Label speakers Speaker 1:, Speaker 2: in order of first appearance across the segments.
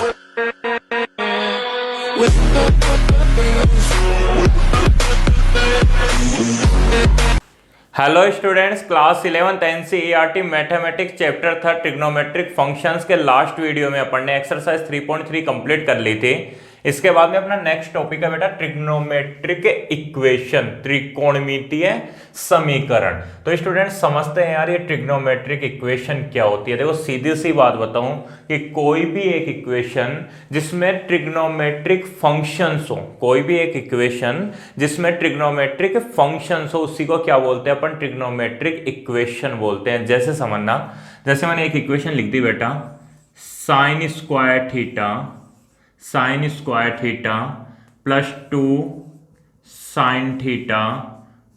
Speaker 1: Hello students, class 11th NCERT mathematics chapter 3 trigonometric functions के last video में अपन ने exercise 3.3 complete कर ली थी। इसके बाद में अपना नेक्स्ट टॉपिक है बेटा ट्रिग्नोमेट्रिक इक्वेशन, त्रिकोणमितीय समीकरण। तो स्टूडेंट्स समझते हैं यार ये ट्रिग्नोमेट्रिक इक्वेशन क्या होती है। देखो सीधी सी बात बताऊं कि कोई भी एक इक्वेशन जिसमें ट्रिग्नोमेट्रिक फंक्शंस हो, कोई भी एक इक्वेशन जिसमें ट्रिग्नोमेट्रिक फंक्शंस हो, उसी को क्या बोलते हैं अपन? ट्रिग्नोमेट्रिक इक्वेशन बोलते हैं। जैसे समझना, जैसे मैंने एक इक्वेशन लिख दी बेटा, sine square theta plus 2 sine theta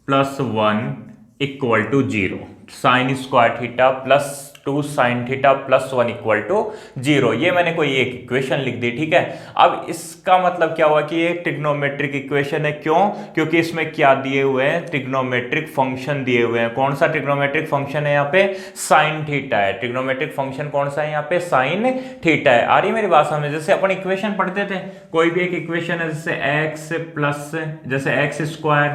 Speaker 1: plus 1 equal to 0। Sine square theta plus 2 sine theta plus 1 equal to 0। ये मैंने कोई एक इक्वेशन लिख दी, ठीक है। अब इसका मतलब क्या हुआ कि ये ट्रिग्नोमेट्रिक इक्वेशन है। क्यों? क्योंकि इसमें क्या दिए हुए हैं? ट्रिग्नोमेट्रिक फंक्शन दिए हुए हैं। कौन सा ट्रिग्नोमेट्रिक फंक्शन है यहाँ पे? साइन थीटा है। ट्रिग्नोमेट्रिक फंक्शन कौन सा है यहाँ पे? साइन थीटा है। आ रही मेरी बात समझ? जैसे अपन इक्वेशन पढ़ते थे, कोई भी एक इक्वेशन है, जैसे x square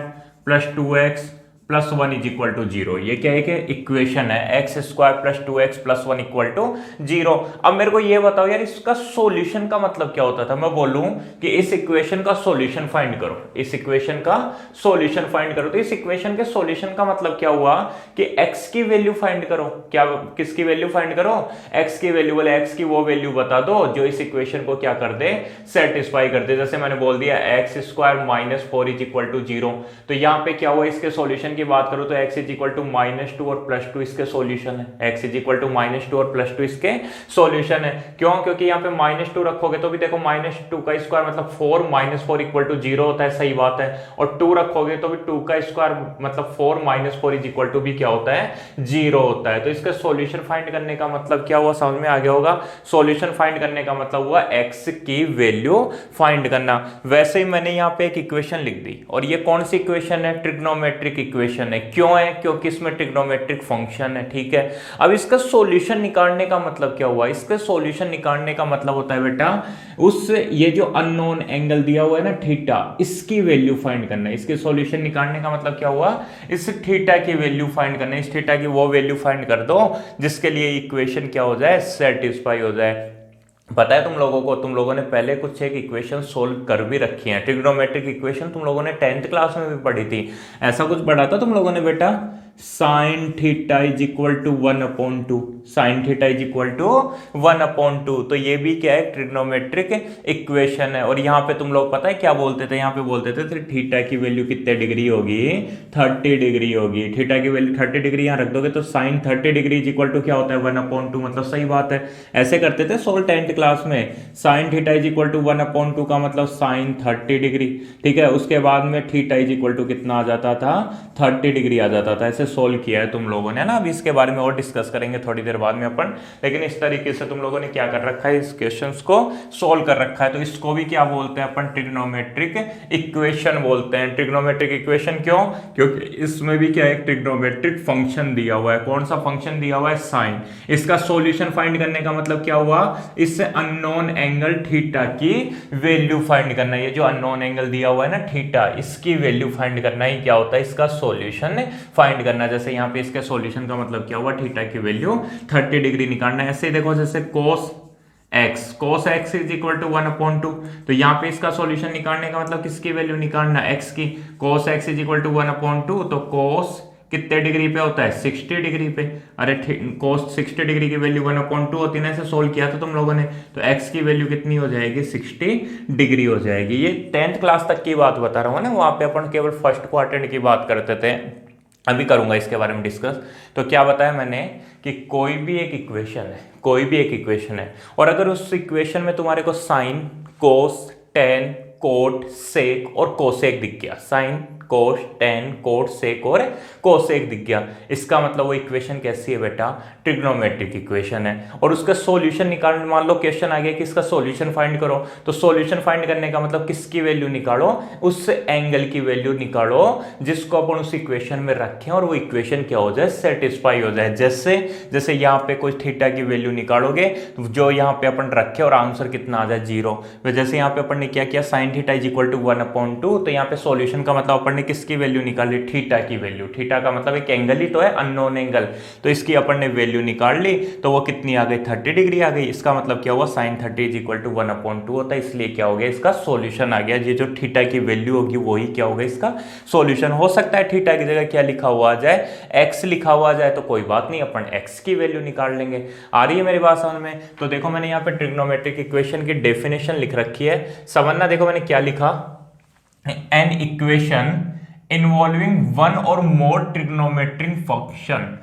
Speaker 1: plus 2x plus 1 is equal to 0। ये क्या है कि इक्वेशन है, x square plus 2x plus 1 equal to 0। अब मेरे को ये बताओ यार, इसका सॉल्यूशन का मतलब क्या होता था? मैं बोलूं कि इस इक्वेशन का सॉल्यूशन फाइंड करो, इस इक्वेशन का सॉल्यूशन फाइंड करो। तो इस इक्वेशन के सॉल्यूशन का मतलब क्या हुआ कि x की वैल्यू फाइंड करो। क्या, किसकी वैल्यू फाइंड करो? x की वैल्यू। बोले x की वो वैल्यू बता दो जो इस इक्वेशन को क्या कर दे? सेटिस्फाई कर दे। जैसे मैंने बोल दिया x square minus 4 is equal to 0। तो यहाँ पे क्या हुआ? इसके सॉल्यूशन की बात करो तो x इज इक्वल टू -2 और +2 इसके सॉल्यूशन है। x इज इक्वल टू -2 और +2 इसके सॉल्यूशन है। क्यों? क्योंकि यहाँ पे -2 रखोगे तो भी देखो -2 का स्क्वायर मतलब 4, -4 इक्वल टू 0 होता है, सही बात है। और 2 रखोगे तो भी 2 का स्क्वायर मतलब 4 -4 इज इक्वल टू भी क्या होता है? 0 होता है। तो इसका सॉल्यूशन फाइंड करने का मतलब क्या हुआ? समझ में आ गया होगा। सॉल्यूशन फाइंड करने का मतलब हुआ x की वैल्यू फाइंड करना। वैसे ही मैंने यहाँ पे एक इक्वेशन लिख दी, और ये कौन सी इक्वेशन है? ट्रिग्नोमेट्रिक इक्वेशन है। क्यों है? क्योंकि इसमें ट्रिग्नोमेट्रिक फंक्शन है, ठीक है। अब इसका सॉल्यूशन निकालने का मतलब क्या हुआ? इसका सॉल्यूशन निकालने का मतलब होता है बेटा, उस ये जो अननोन एंगल दिया हुआ है ना थीटा, इसकी वैल्यू फाइंड करना है। इसके सॉल्यूशन निकालने का मतलब क्या हुआ? इस थीटा की वैल्यू फाइंड करना है। इस थीटा की वो वैल्यू फाइंड कर दो जिसके लिए इक्वेशन क्या हो जाए? सेटिस्फाई हो जाए। पता है तुम लोगों को, तुम लोगों ने पहले कुछ एक इक्वेशन सोल्व कर भी रखी है। ट्रिग्नोमेट्रिक इक्वेशन तुम लोगों ने 10th क्लास में भी पढ़ी थी। ऐसा कुछ पढ़ा था तुम लोगों ने बेटा? Sine theta is equal to 1/2। Sine theta is equal to 1/2। तो ये भी क्या है? ट्रिग्नोमेट्रिक इक्वेशन है। और यहाँ पे तुम लोग पता है क्या बोलते थे? यहाँ पे बोलते थे थीटा की वैल्यू कितने डिग्री होगी? 30 डिग्री होगी। थीटा की वैल्यू 30 डिग्री यहाँ रख दोगे तो sine 30 degree is equal to क्या होता है? 1/2। मतलब सही बात है, ऐसे करते थे सोल्व 10th क्लास में। Sine theta is equal to 1/2 का मतलब साइन 30 डिग्री, ठीक है। उसके बाद में थीटा इज इक्वल टू कितना आ जाता था? 30 डिग्री आ जाता था। ऐसे सोल्व किया है तुम लोगों ने ना। अभी इसके बारे में और डिस्कस करेंगे थोड़ी देर बाद में अपन, लेकिन इस तरीके से तुम लोगों ने क्या कर रखा है? इस क्वेश्चंस को सोल्व कर रखा है। तो इसको भी क्या बोलते हैं अपन? ट्रिग्नोमेट्रिक इक्वेशन बोलते हैं। ट्रिग्नोमेट्रिक इक्वेशन क्यों? क्योंकि इसमें भी क्या है? ट्रिग्नोमेट्रिक फंक्शन दिया हुआ है। कौन सा फंक्शन दिया हुआ है? साइन। इसका सॉल्यूशन फाइंड करने का मतलब क्या हुआ? इससे अननोन एंगल थीटा की वैल्यू फाइंड करना है। ये जो अननोन एंगल दिया हुआ है ना थीटा, इसकी वैल्यू फाइंड करना ही क्या होता है? इसका सॉल्यूशन फाइंड करना। जैसे यहाँ पे इसके सॉल्यूशन का मतलब क्या हुआ? थीटा की वैल्यू 30 डिग्री निकालना है। ऐसे ही देखो, जैसे cos x is equal to 1/2। तो यहाँ पे इसका सॉल्यूशन निकालने का मतलब किसकी वैल्यू निकालना? x की। cos x is equal to 1/2। तो cos कितने डिग्री पे होता है? 60 डिग्री पे। अरे cos 60 डिग्री की वैल्यू 1/2 होती है ना। ऐसे सोल्व किया था तुम लोगों ने। तो x की वैल्यू कितनी हो जाएगी? 60 डिग्री हो जाएगी। ये 10th क्लास तक की बात बता रहा हूँ ना, वहां पे अपन केवल फर्स्ट क्वाड्रेंट की बात करते थे। अभी करूंगा इसके बारे में डिस्कस। तो क्या बताया मैंने कि कोई भी एक इक्वेशन है, और अगर उस इक्वेशन में तुम्हारे को साइन, कोस, टेन, कोट, सेक और कोसेक दिख गया, साइन, कोस, टेन, कोट, सेक और कोसेक दिख गया। इसका मतलब वो इक्वेशन कैसी है बेटा, ट्रिग्नोमेट्रिक इक्वेशन है। और उसका सॉल्यूशन निकालने, मान लो क्वेश्चन आ गया कि इसका सॉल्यूशन फाइंड करो, तो सॉल्यूशन फाइंड करने का मतलब किसकी वैल्यू निकालो, उस एंगल की वैल्यू निकालो जिसको अपन उस इक्वेशन में रखें और वो इक्वेशन क्या हो जाए, सेटिस्फाई हो जाए। जैसे जैसे यहाँ पे कोई थीटा की वैल्यू निकालोगे तो जो यहाँ पे अपन रखे और आंसर कितना आ जाए, 0। जैसे यहाँ पे अपन ने क्या किया, sine theta is equal to 1/2, तो यहाँ पे सॉल्यूशन का मतलब अपन ने किसकी वैल्यू निकाली, थीटा की वैल्यू। थीटा का मतलब एक एंगल ही तो है, अननोन एंगल, तो इसकी अपन ने वैल्यू निकाल ली, तो वो कितनी आ गई, 30 डिग्री आ गई। इसका मतलब क्या हुआ, साइन 30 इज इक्वल टू 1/2 होता है, इसलिए क्या हो गया, इसका सॉल्यूशन आ गया। ये जो थीटा की वैल्यू होगी वही क्या होगा, इसका सॉल्यूशन। हो सकता है थीटा की जगह क्या लिखा हुआ आ जाए, एक्स लिखा हुआ आ जाए, तो कोई बात नहीं, अपन एक्स की वैल्यू निकाल लेंगे। आ रही है मेरी बात समझ में? तो देखो मैंने यहाँ पे ट्रिग्नोमेट्रिक इक्वेशन की डेफिनेशन लिख रखी है, समझना। देखो मैंने क्या लिखा, एन इक्वेशन इन्वॉल्विंग वन और more trigonometric function,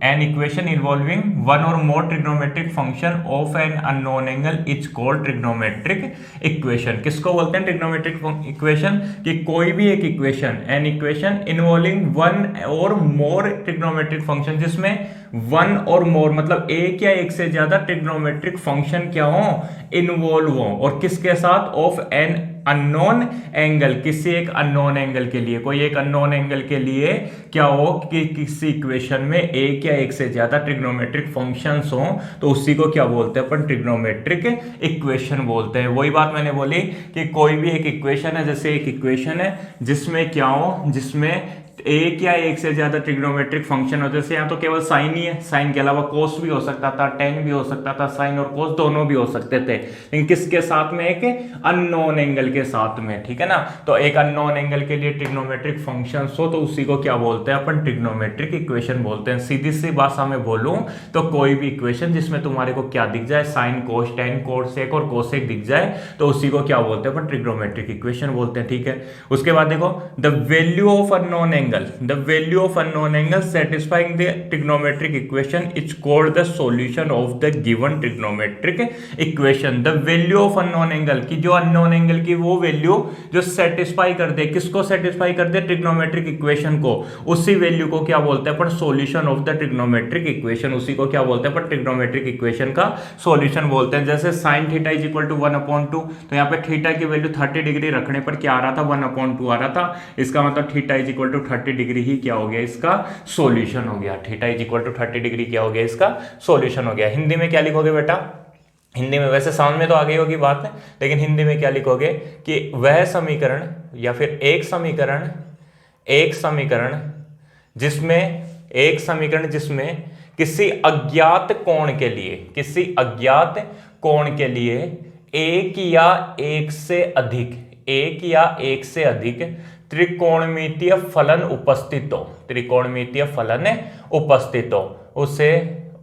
Speaker 1: an equation involving one or more trigonometric function of an unknown angle is called trigonometric equation। किसको बोलते हैं ट्रिग्नोमेट्रिक इक्वेशन, कि कोई भी एक equation, an equation involving one or more trigonometric function, जिसमें one और मोर मतलब एक या एक से ज्यादा ट्रिग्नोमेट्रिक फंक्शन क्या हो, इन्वॉल्व हो, और किसके साथ, ऑफ एन अननोन एंगल, किसी एक अननोन एंगल के लिए, कोई एक अननोन एंगल के लिए क्या हो कि किसी इक्वेशन में एक या एक से ज्यादा ट्रिग्नोमेट्रिक फंक्शंस हो, तो उसी को क्या बोलते हैं अपन, ट्रिग्नोमेट्रिक इक्वेशन बोलते हैं। वही बात मैंने बोली कि कोई भी एक इक्वेशन है, जैसे एक इक्वेशन है जिसमें क्या हो, जिसमें एक या एक से ज्यादा ट्रिग्नोमेट्रिक फंक्शन हो, जैसे यहाँ तो केवल साइन ही है, साइन के अलावा कोस भी हो सकता था, टेन भी हो सकता था, साइन और कोस दोनों भी हो सकते थे, लेकिन किसके साथ में, एक अननोन एंगल के साथ में, ठीक है ना। तो एक अननोन एंगल के लिए ट्रिग्नोमेट्रिक फंक्शंस हो तो उसी को क्या बोलते हैं अपन, ट्रिग्नोमेट्रिक इक्वेशन बोलते हैं। सीधी सी भाषा में बोलूं तो कोई भी इक्वेशन जिसमें तुम्हारे को क्या दिख जाए, साइन, कोस, टेन, कोट, सेक और कोसेक दिख जाए, तो उसी को क्या बोलते हैं अपन, ट्रिग्नोमेट्रिक इक्वेशन बोलते हैं, ठीक है। उसके बाद देखो, the value of unknown angle, the value of unknown angle satisfying the trigonometric equation is called the solution of the given trigonometric equation। the value of unknown angle, की जो unknown angle की वो वैल्यू जो satisfy कर दे, किसको satisfy कर दे, trigonometric equation को, उसी वैल्यू को क्या बोलते हैं अपन, solution of the trigonometric equation. उसी को क्या बोलते हैं अपन, ट्रिग्नोमेट्रिक इक्वेशन का सॉल्यूशन बोलते हैं। जैसे sine theta is equal to 1/2, तो यहाँ पे थीटा की वैल्यू 30 डिग्री रखने पर क्या आ रहा था, 1/2 आ रहा था। इसका मतलब theta is equal to 30 degree ही क्या हो गया, इसका सॉल्यूशन हो गया। Theta is equal to 30 degree क्या हो गया, इसका सॉल्यूशन हो गया। हिंदी में क्या लिखोगे बेटा, हिंदी में वैसे समझ में तो आ गई होगी बात, लेकिन हिंदी में क्या लिखोगे कि वह समीकरण या फिर एक समीकरण जिसमें किसी अज्ञात कोण के लिए एक या एक से अधिक त्रिकोणमितीय फलन उपस्थित हो,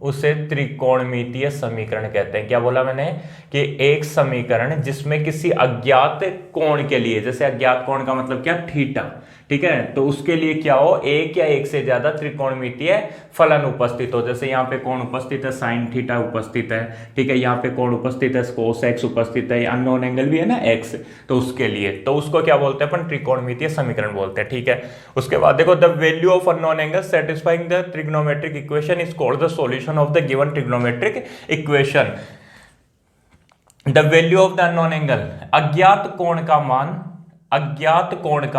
Speaker 1: उसे त्रिकोणमितीय समीकरण कहते हैं। क्या बोला मैंने, कि एक समीकरण जिसमें किसी अज्ञात कोण के लिए, जैसे अज्ञात कोण का मतलब क्या, थीटा, ठीक है, तो उसके लिए क्या हो, एक या एक से ज्यादा त्रिकोणमितीय फलन उपस्थित हो। जैसे यहाँ पे कोण उपस्थित है, साइन थीटा उपस्थित है, ठीक है, यहाँ पे कोण उपस्थित है, कोस एक्स उपस्थित है, अननोन एंगल भी है ना एक्स, तो उसके लिए, तो उसको क्या बोलते हैं अपन, त्रिकोणमितीय समीकरण बोलते हैं, ठीक है। उसके बाद देखो, the value of unknown angle satisfying the trigonometric equation is called the solution of the given trigonometric equation. The value of the unknown angle, अज्ञात कोण का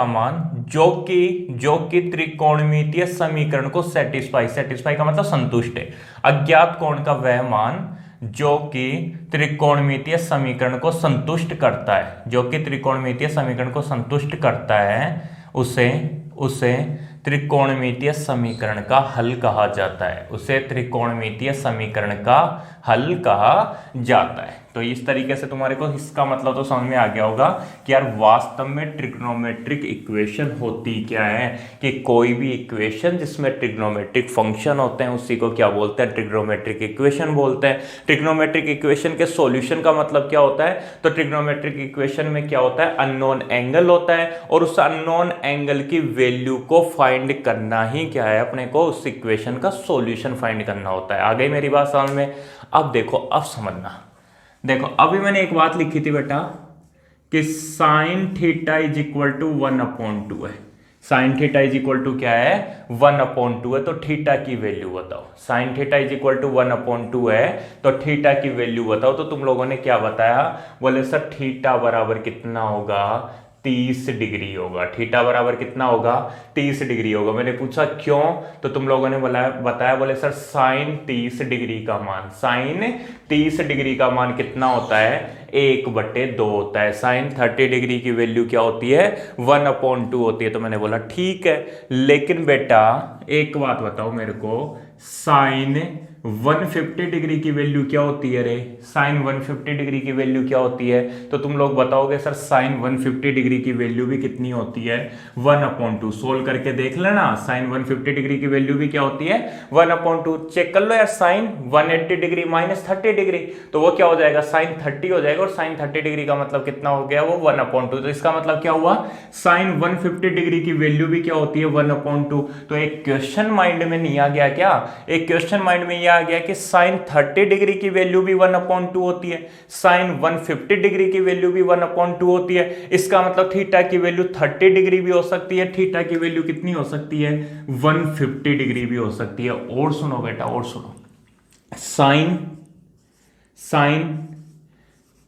Speaker 1: मान जो कि त्रिकोणमितीय समीकरण को सेटिस्फाई का मतलब संतुष्ट है। अज्ञात कोण का वह मान जो कि त्रिकोणमितीय समीकरण को संतुष्ट करता है, उसे त्रिकोणमितीय समीकरण का हल कहा जाता है। तो इस तरीके से तुम्हारे को इसका मतलब तो समझ में आ गया होगा कि यार वास्तव में ट्रिग्नोमेट्रिक इक्वेशन होती क्या है, कि कोई भी इक्वेशन जिसमें ट्रिग्नोमेट्रिक फंक्शन होते हैं उसी को क्या बोलते हैं, ट्रिग्नोमेट्रिक इक्वेशन बोलते हैं। ट्रिग्नोमेट्रिक इक्वेशन के सॉल्यूशन का मतलब क्या होता है, तो ट्रिग्नोमेट्रिक इक्वेशन में क्या होता है, अननोन एंगल होता है, और उस अननोन एंगल की वैल्यू को फाइंड करना ही क्या है, अपने को उस इक्वेशन का सॉल्यूशन फाइंड करना होता है। आ गई मेरी बात समझ में? अब देखो, अब समझना, देखो अभी मैंने एक बात लिखी थी बेटा कि sine theta is equal to 1/2 है। Sine theta is equal to क्या है 1/2 है, तो थीटा की वैल्यू बताओ। Sine theta is equal to 1/2 है तो थीटा की वैल्यू बताओ। तो तुम लोगों ने क्या बताया, बोले सर थीटा बराबर कितना होगा 30 डिग्री होगा। थीटा बराबर कितना होगा 30 डिग्री होगा। मैंने पूछा क्यों, तो तुम लोगों ने बताया बोले सर साइन 30 डिग्री का मान, साइन 30 डिग्री का मान कितना होता है 1/2 होता है। साइन 30 डिग्री की वैल्यू क्या होती है 1/2 होती है। तो मैंने बोला ठीक है, लेकिन बेटा एक बात बताओ मेरे को, साइन 150 डिग्री की वैल्यू क्या होती है रे, साइन 150 डिग्री की वैल्यू क्या होती है। तो तुम लोग बताओगे सर साइन 150 डिग्री की वैल्यू भी कितनी होती है 1/2। सोल्व करके देख लेना, साइन 150 डिग्री की वैल्यू भी क्या होती है 1/2। चेक कर लो यार, साइन 180 डिग्री माइनस 30 डिग्री तो वो क्या हो जाएगा साइन 30 हो जाएगा, और साइन 30 डिग्री का मतलब कितना हो गया वो 1/2। तो इसका मतलब क्या हुआ, साइन 150 डिग्री की वैल्यू भी क्या होती है 1/2। तो एक क्वेश्चन माइंड में नहीं आ गया क्या, एक क्वेश्चन माइंड में ये आ गया कि साइन 30 डिग्री की वैल्यू भी 1/2 होती है, साइन 150 डिग्री की वैल्यू भी 1/2 होती है। इसका मतलब थीटा की वैल्यू 30 डिग्री भी हो सकती है, थीटा की वैल्यू कितनी हो सकती है 150 डिग्री भी हो सकती है। और सुनो बेटा, और सुनो, साइन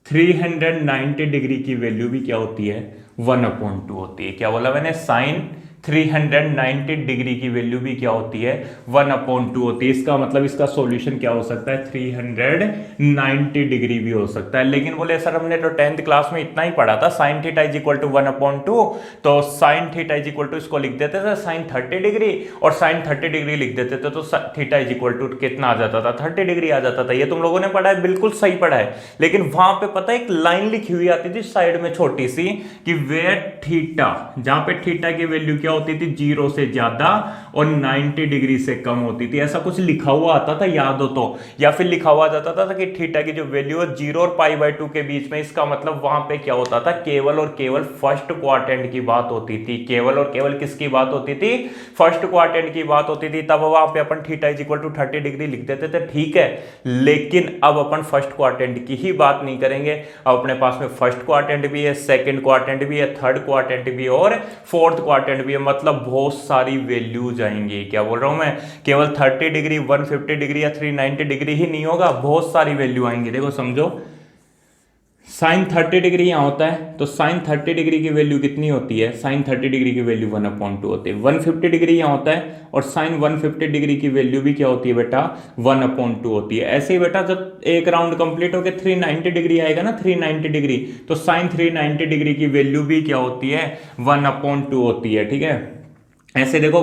Speaker 1: 390 डिग्री की वैल्यू भी क्या होती है 1/2 होती है। क्या बोला मैंने, साइन 390 डिग्री की वैल्यू भी क्या होती है 1/2 होती है। इसका मतलब इसका सॉल्यूशन क्या हो सकता है 390 डिग्री भी हो सकता है। लेकिन बोले सर हमने तो 10th क्लास में इतना ही पढ़ा था, sine theta is equal to 1/2, तो sine theta is equal to इसको लिख देते थे साइन 30 डिग्री और साइन 30 डिग्री लिख देते थे, तो थीटा इज इक्वल टू कितना आ जाता था 30 डिग्री आ जाता था। ये तुम लोगों ने पढ़ा है, बिल्कुल सही पढ़ा है। लेकिन वहां पे पता है एक लाइन लिखी हुई आती थी साइड में छोटी सी कि वेयर थीटा, जहां पे थीटा की वैल्यू क्या होती थी 0 से ज्यादा और 90 डिग्री से कम होती थी, ऐसा कुछ लिखा हुआ आता था, याद हो तो। या फिर लिखा हुआ जाता था कि थीटा की जो वैल्यू है 0 और π/2 के बीच में, इसका मतलब वहां पे क्या होता था केवल और केवल फर्स्ट क्वाड्रेंट की बात होती थी। केवल और केवल किसकी बात होती थी, फर्स्ट क्वाड्रेंट की बात होती थी। तब वहां पे अपन theta is equal to 30 degree लिख देते थे, ठीक है। लेकिन अब अपन फर्स्ट क्वाड्रेंट की ही बात नहीं करेंगे। अब अपने पास में फर्स्ट क्वाड्रेंट भी है, सेकंड क्वाड्रेंट भी है, थर्ड क्वाड्रेंट भी है और फोर्थ क्वाड्रेंट भी है। मतलब बहुत सारी वैल्यूज आएंगी। क्या बोल रहा हूं मैं, केवल 30 डिग्री 150 डिग्री या 390 डिग्री ही नहीं होगा, बहुत सारी वैल्यू आएंगी। देखो समझो, साइन 30 डिग्री यहां होता है तो साइन 30 डिग्री की वैल्यू कितनी होती है, साइन 30 डिग्री की वैल्यू 1/2 होती है। 150 डिग्री यहां होता है और साइन 150 डिग्री की वैल्यू भी क्या होती है बेटा 1/2 होती है। ऐसे ही बेटा जब एक राउंड कंप्लीट होकर 390 डिग्री आएगा ना, 390 डिग्री, तो साइन 390 डिग्री की वैल्यू भी क्या होती है 1/2 होती है, ठीक है। ऐसे देखो,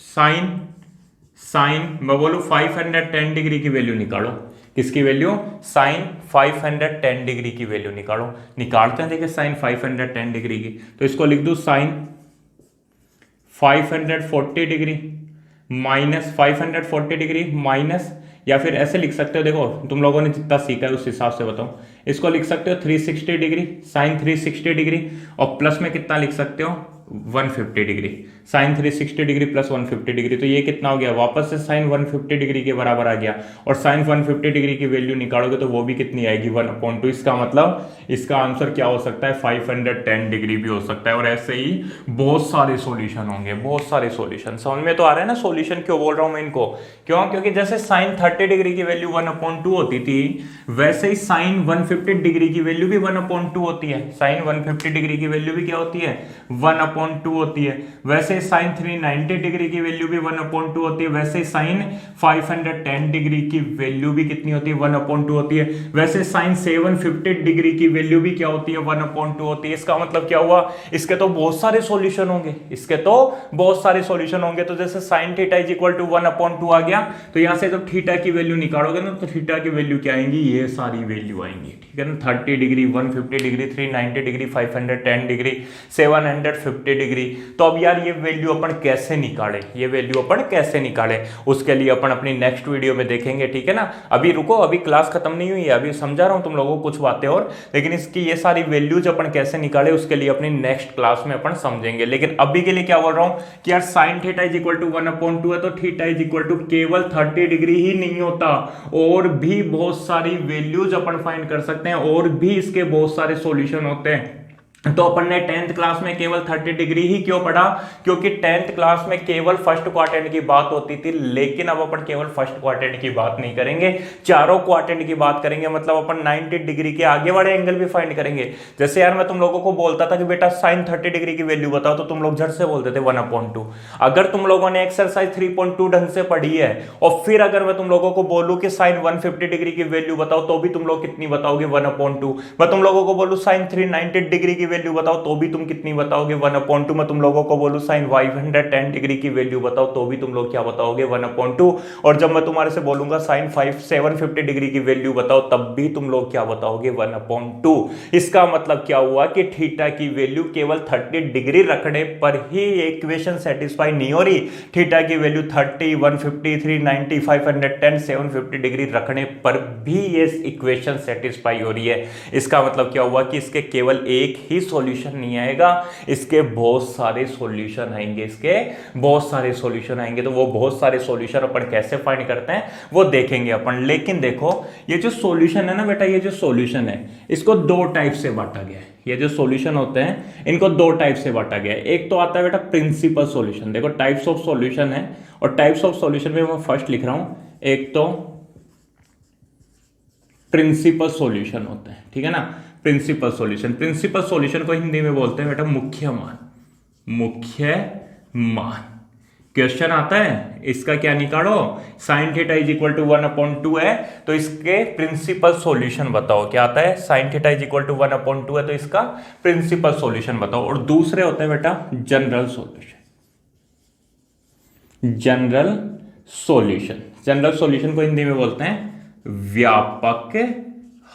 Speaker 1: साइन मैं बोलूं 510 डिग्री की वैल्यू निकालो, किसकी वैल्यू, साइन 510 डिग्री की वैल्यू निकालो। निकालते हैं, देखिए साइन 510 डिग्री की, तो इसको लिख दूं sine 540 degree minus 540 degree minus, या फिर ऐसे लिख सकते हो, देखो तुम लोगों ने जितना सीखा है उस हिसाब से बताओ, इसको लिख सकते हो 360 डिग्री, साइन 360 डिग्री, और प्लस में कितना लिख सकते हो 150 degree, sine 360 degree plus 150 degree, तो ये कितना हो गया वापस से साइन 150 डिग्री के बराबर आ गया। और साइन 150 डिग्री की वैल्यू निकालोगे तो वो भी कितनी आएगी 1/2। इसका मतलब इसका आंसर क्या हो सकता है 510 डिग्री भी हो सकता है। और ऐसे ही बहुत सारे सॉल्यूशन होंगे, बहुत सारे सॉल्यूशन। समझ में तो आ रहा है ना सॉल्यूशन क्यों बोल रहा हूं मैं इनको, क्यों, क्योंकि जैसे साइन 30 डिग्री की वैल्यू 1/2 होती थी, वैसे ही साइन 150 डिग्री की वैल्यू भी 1/2 होती है। साइन 150 डिग्री की वैल्यू भी क्या होती है 1/2 होती है। वैसे साइन 390 डिग्री की वैल्यू भी 1/2 होती है। वैसे साइन 510 डिग्री की वैल्यू भी कितनी होती है 1/2 होती है। वैसे साइन 750 डिग्री की वैल्यू भी क्या होती है 1/2 होती है। इसका मतलब क्या हुआ, इसके तो बहुत सारे सॉल्यूशन होंगे, इसके तो बहुत सारे सॉल्यूशन होंगे। तो जैसे sine theta is equal to 1/2 आ गया, तो यहां से जब थीटा की वैल्यू निकालोगे ना, तो थीटा की वैल्यू क्या आएंगी, ये सारी वैल्यू आएंगी, ठीक है ना। 30 degree 150 degree 390 degree 510 degree 750 degree. तो अब यार ये वैल्यू अपन कैसे निकाले, ये वैल्यू अपन कैसे निकाले, उसके लिए अपन अपनी नेक्स्ट वीडियो में देखेंगे, ठीक है ना। अभी रुको, अभी क्लास खत्म नहीं हुई है, अभी समझा रहा हूं तुम लोगों को कुछ बातें और, लेकिन इसकी ये सारी वैल्यूज अपन कैसे निकाले उसके लिए अपनी नेक्स्ट क्लास में अपन समझेंगे। लेकिन अभी के लिए क्या बोल रहा हूं कि यार sine theta is equal to 1/2 है, तो थीटा इज इक्वल टू केवल 30 डिग्री ही नहीं होता, और भी बहुत सारी वैल्यूज अपन फाइंड कर सकते हैं, और भी इसके बहुत सारे सॉल्यूशन होते हैं। तो अपन ने 10th क्लास में केवल 30 डिग्री ही क्यों पढ़ा, क्योंकि 10th क्लास में केवल फर्स्ट क्वाड्रेंट की बात होती थी, लेकिन अब अपन केवल फर्स्ट क्वाड्रेंट की बात नहीं करेंगे, चारों क्वाड्रेंट की बात करेंगे। मतलब अपन 90 डिग्री के आगे वाले एंगल भी फाइंड करेंगे। जैसे यार मैं तुम लोगों को बोलता था कि बेटा साइन 30 डिग्री की वैल्यू बताओ, तो तुम लोग झट से बोलते थे 1/2। अगर तुम लोगों ने एक्सरसाइज 3.2 ढंग से पढ़ी है और फिर अगर मैं तुम लोगों को बोलूं कि साइन 150 डिग्री की वैल्यू बताओ, तो भी तुम लोग कितनी बताओगे, 1/2। मैं तुम लोगों को बोलूं साइन 390 डिग्री की वैल्यू बताओ, तो भी तुम कितनी बताओगे, 1/2। मैं तुम लोगों को बोलूं साइन 510 डिग्री की वैल्यू बताओ, तो भी तुम लोग क्या बताओगे, 1/2। और जब मैं तुम्हारे से बोलूंगा साइन 750 डिग्री की वैल्यू बताओ, तब भी तुम लोग क्या बताओगे, 1/2। इसका मतलब क्या हुआ कि थीटा की वैल्यू केवल 30 डिग्री रखने पर ही इक्वेशन सेटिस्फाई नहीं हो रही। थीटा की वैल्यू 30, 150, 390, 510, 750 डिग्री रखने पर भी ये इक्वेशन सेटिस्फाई हो रही है। इसका मतलब क्या हुआ कि इसके केवल एक ही सॉल्यूशन नहीं आएगा, इसके बहुत सारे सॉल्यूशन आएंगे, इसके बहुत सारे सॉल्यूशन आएंगे। तो वो बहुत सारे सॉल्यूशन अपन कैसे फाइंड करते हैं वो देखेंगे अपन। लेकिन देखो ये जो सॉल्यूशन है ना बेटा, ये जो सॉल्यूशन है इसको दो टाइप से बांटा गया है। ये जो सॉल्यूशन होते हैं इनको दो टाइप से बांटा गया है। एक तो आता है बेटा प्रिंसिपल सॉल्यूशन। देखो टाइप्स ऑफ सॉल्यूशन है, और टाइप्स ऑफ सॉल्यूशन में मैं फर्स्ट लिख रहा हूं, एक तो प्रिंसिपल सॉल्यूशन होते हैं, ठीक है ना। प्रिंसिपल सॉल्यूशन, प्रिंसिपल सॉल्यूशन को हिंदी में बोलते हैं बेटा मुख्य मान। मुख्य मान क्वेश्चन आता है, इसका क्या निकालो, sine theta is equal to 1/2 है, तो इसके प्रिंसिपल सॉल्यूशन बताओ। क्या आता है, sine theta is equal to 1/2 है, तो इसका प्रिंसिपल सॉल्यूशन बताओ। और दूसरे होते हैं बेटा general solution. General solution, general solution को हिंदी में बोलते हैं व्यापक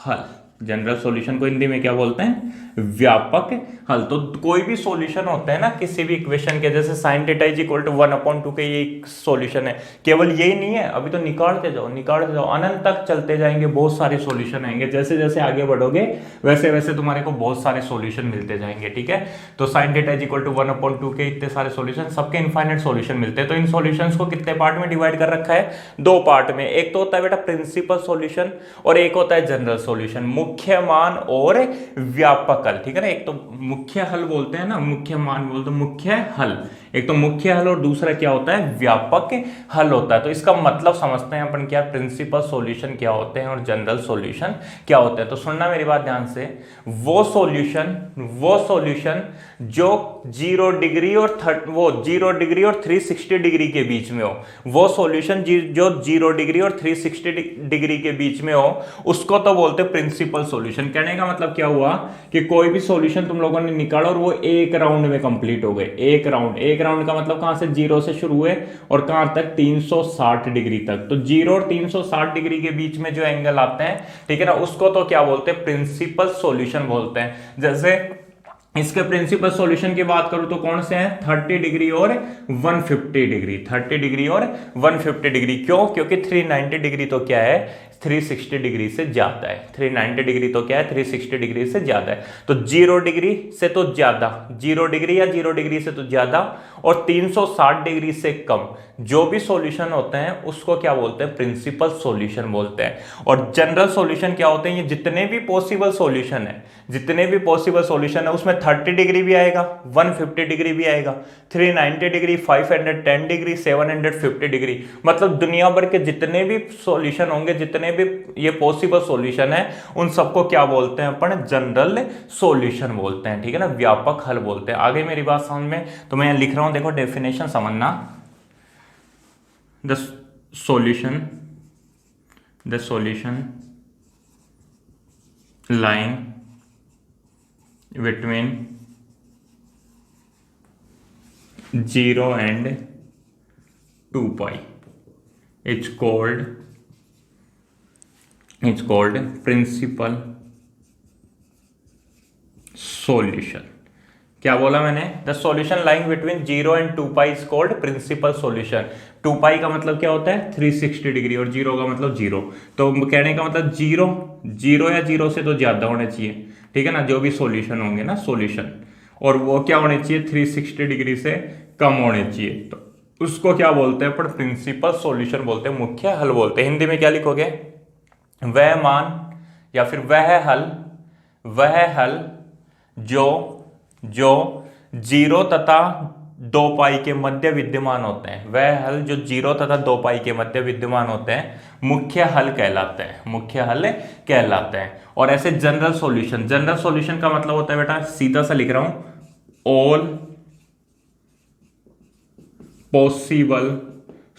Speaker 1: हल। जनरल सॉल्यूशन को हिंदी में क्या बोलते हैं, व्यापक हल। तो कोई भी सॉल्यूशन होता है ना किसी भी इक्वेशन के, जैसे sine theta is equal to 1/2 के ये एक सॉल्यूशन है। केवल यही नहीं है, अभी तो निकालते जाओ, अनंत तक चलते जाएंगे, बहुत सारे सॉल्यूशन आएंगे। जैसे जैसे आगे बढ़ोगे वैसे वैसे तुम्हारे को बहुत सारे सॉल्यूशन मिलते जाएंगे, ठीक है। तो sine theta is equal to 1/2 के इतने सारे सॉल्यूशन, सबके इनफाइनाइट सॉल्यूशन मिलते हैं। तो इन सॉल्यूशंस को कितने पार्ट में डिवाइड कर रखा है, दो पार्ट में। एक तो होता है बेटा प्रिंसिपल सॉल्यूशन और एक होता है जनरल सॉल्यूशन, मुख्य मान और व्यापक हल, ठीक है ना। एक तो मुख्य हल बोलते हैं ना, मुख्य मान बोलते हैं, मुख्य हल। एक तो मुख्य हल और दूसरा क्या होता है, व्यापक हल होता है। तो इसका मतलब समझते हैं अपन क्या, प्रिंसिपल सॉल्यूशन क्या होते हैं और जनरल सॉल्यूशन क्या होते हैं। तो सुनना मेरी बात ध्यान से, वो सॉल्यूशन जो 0 डिग्री और 360 डिग्री के बीच में हो, वो सॉल्यूशन जो 0 डिग्री और 360 डिग्री के बीच में हो, उसको तो बोलते हैं प्रिंसिपल सॉल्यूशन। कहने का मतलब क्या हुआ कि कोई भी सॉल्यूशन तुम लोगों ने निकाला और वो एक राउंड में कंप्लीट हो गए। एक राउंड का मतलब कहां से, 0 से शुरू हुए और कहां तक, 360 डिग्री तक। तो 0 और 360 डिग्री के बीच में जो एंगल आते हैं, ठीक है ना, उसको तो क्या बोलते हैं, प्रिंसिपल सॉल्यूशन बोलते हैं। जैसे इसके प्रिंसिपल सॉल्यूशन की बात करूं तो कौन से हैं, 30 डिग्री और 150 डिग्री। 30 डिग्री और 150 डिग्री क्यों, क्योंकि 390 डिग्री तो क्या है, 360 डिग्री से ज्यादा है। 390 डिग्री तो क्या है, 360 डिग्री से ज्यादा है। तो 0 डिग्री से तो ज्यादा, 0 डिग्री या 0 डिग्री से तो ज्यादा और 360 डिग्री से कम जो भी सॉल्यूशन होते हैं उसको क्या बोलते हैं, प्रिंसिपल सॉल्यूशन बोलते हैं। और जनरल सॉल्यूशन क्या होते हैं, ये जितने भी पॉसिबल सॉल्यूशन है उसमें 30 डिग्री भी आएगा, 150 डिग्री भी आएगा, 390 डिग्री, 510 डिग्री, 750 डिग्री, मतलब दुनिया भर के जितने भी सॉल्यूशन होंगे, जितने भी ये पॉसिबल सॉल्यूशन है, उन सबको क्या बोलते हैं अपन, जनरल सॉल्यूशन बोलते हैं, ठीक है ना, व्यापक हल बोलते हैं। आगे मेरी बात समझ में, तो मैं लिख रहा हूं, देखो डेफिनेशन समझना। The solution lying between 0 and 2 pi it's called principal solution। क्या बोला मैंने, the solution lying between 0 and 2 pi is called principal solution. 2 pi का मतलब क्या होता है, 360 डिग्री, और 0 का मतलब 0। तो कहने का मतलब 0 या 0 से तो ज्यादा होने चाहिए, ठीक है ना, जो भी सॉल्यूशन होंगे ना सॉल्यूशन, और वो क्या होने चाहिए, 360 डिग्री से कम होने चाहिए। तो उसको क्या बोलते हैं पर प्रिंसिपल सॉल्यूशन बोलते हैं, मुख्य हल बोलते हैं। हिंदी में क्या लिखोगे, वह मान या फिर वह हल जो जो 0 तथा 2 पाई के मध्य विद्यमान होते हैं, वह हल जो 0 तथा 2 पाई के मध्य विद्यमान होते हैं मुख्य हल कहलाते हैं, मुख्य हल कहलाते हैं। और ऐसे जनरल सॉल्यूशन, जनरल सॉल्यूशन का मतलब होता है बेटा, सीधा सा लिख रहा हूं, all possible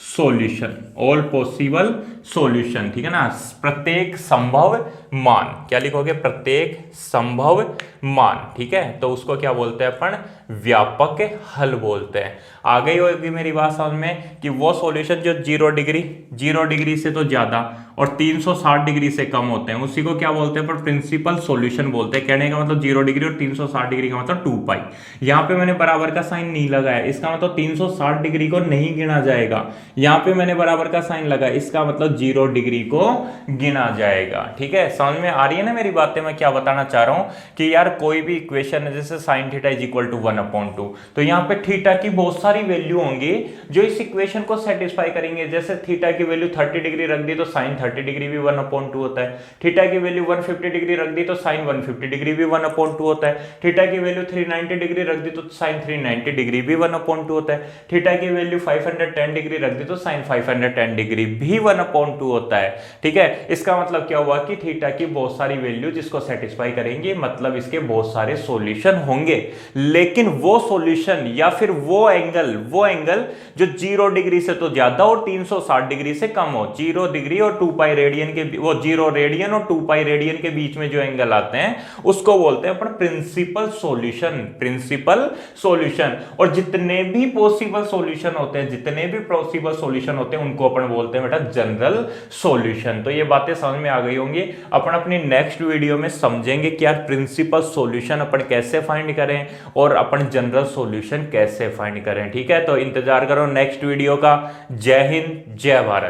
Speaker 1: solution, all possible solution, ठीक है ना, प्रत्येक संभव मान, क्या लिखोगे, प्रत्येक संभव मान, ठीक है, तो उसको क्या बोलते हैं अपन, व्यापक हल बोलते हैं। आ गई होगी मेरी बात समझ में कि वो सॉल्यूशन जो 0 डिग्री से तो ज्यादा और 360 डिग्री से कम होते हैं उसी को क्या बोलते हैं, पर प्रिंसिपल सॉल्यूशन बोलते हैं। कहने का मतलब 0 डिग्री और 360 डिग्री का मतलब 2 पाई। यहाँ पे मैंने बराबर का साइन नहीं लगाया, इसका मतलब 360 डिग्री को नहीं गिना जाएगा। यहाँ पे मैंने बराबर का साइन लगाया, इसका मतलब 0 डिग्री को गिना जाएगा, ठीक है। समझ में आ रही है ना मेरी बातें, मैं क्या बताना चाह रहा हूं कि यार कोई भी इक्वेशन है जैसे sine theta is equal to 1/2, तो यहाँ पे थीटा की बहुत सारी वैल्यू होंगी जो इस इक्वेशन को सेटिस्फाई करेंगे। जैसे थीटा की वैल्यू 30 डिग्री रख दी तो साइन 30 डिग्री भी 1/2 होता है। थीटा की वैल्यू 150 डिग्री रख दी तो साइन 150 डिग्री भी 1/2 होता है। थीटा की वैल्यू 390 डिग्री रख दी तो साइन 390 डिग्री भी 1/2 होता है। थीटा की वैल्यू 510 डिग्री रख दी तो साइन 510 डिग्री भी 1/2 होता है, ठीक है। इसका मतलब क्या हुआ कि थीटा की बहुत सारी वैल्यू जिसको सेटिस्फाई करेंगी, मतलब इसके बहुत सारे सॉल्यूशन होंगे। लेकिन वो सॉल्यूशन या फिर वो एंगल जो 0 डिग्री से तो ज्यादा और 360 डिग्री से कम हो, 0 डिग्री और 2 पाई रेडियन के, वो 0 रेडियन और 2 पाई रेडियन के बीच में जो एंगल आते हैं उसको बोलते हैं अपन प्रिंसिपल सॉल्यूशन, प्रिंसिपल सॉल्यूशन। और जितने भी पॉसिबल सॉल्यूशन होते हैं, जितने भी पॉसिबल सॉल्यूशन होते हैं उनको अपन बोलते हैं बेटा जनरल सॉल्यूशन। तो ये बातें समझ में आ गई होंगी। अपन अपनी नेक्स्ट वीडियो में समझेंगे कि यार प्रिंसिपल सॉल्यूशन अपन कैसे फाइंड करें और अपन जनरल सॉल्यूशन कैसे फाइंड करें, ठीक है। तो इंतजार करो नेक्स्ट वीडियो का। जय हिंद, जय भारत।